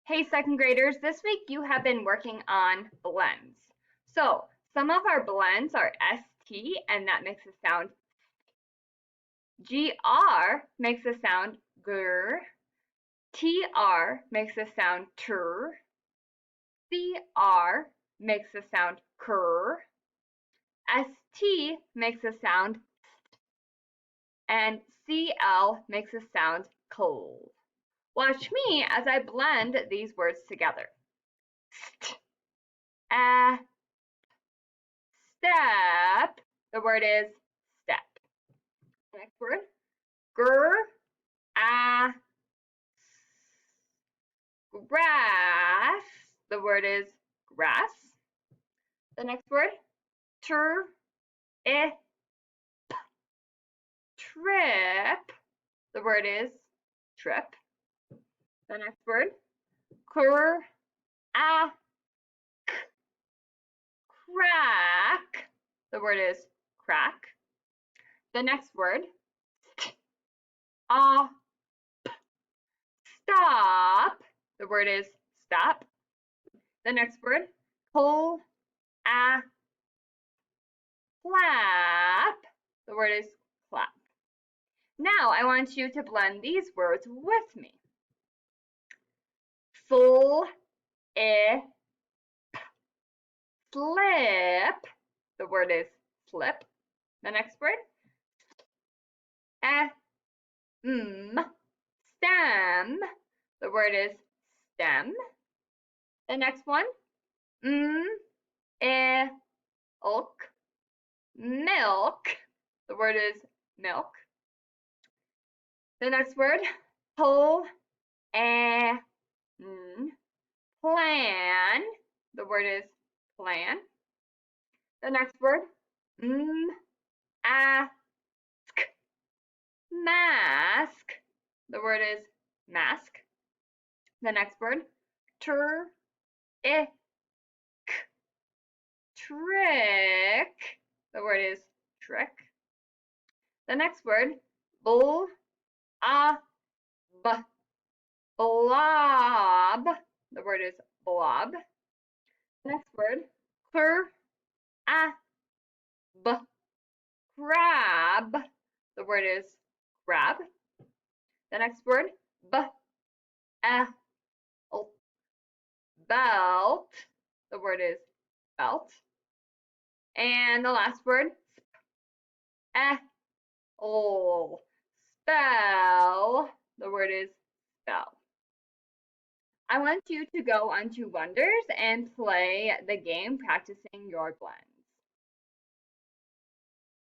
Hey, second graders, this week you have been working on blends. So, some of our blends are ST, and that makes a sound. GR makes a sound GR. TR makes a sound TR. CR makes a sound CR. ST makes a sound ST. And CL makes a sound CL. Watch me as I blend these words together. St, step. The word is step. Next word. Grass. Grass. The word is grass. The next word. Trip. Trip. The word is trip. The next word. Crack. Crack. The word is crack. The next word. Stop. Stop. The word is stop. The next word. Pull. Clap. The word is clap. Now I want you to blend these words with me. Full. Slip. The word is slip. The next word. Stem. The word is stem. The next one. Ilk. Milk. The word is milk. The next word. Pull. Plan. The word is plan. The next word. Ask. Mask. The word is mask. The next word. Trick. The word is trick. The next word. Blob. The word is blob. Next word. Crab. The word is crab. The next word. Belt. The word is belt. And the last word. Spell. The word is spell. I want you to go onto Wonders and play the game practicing your blend.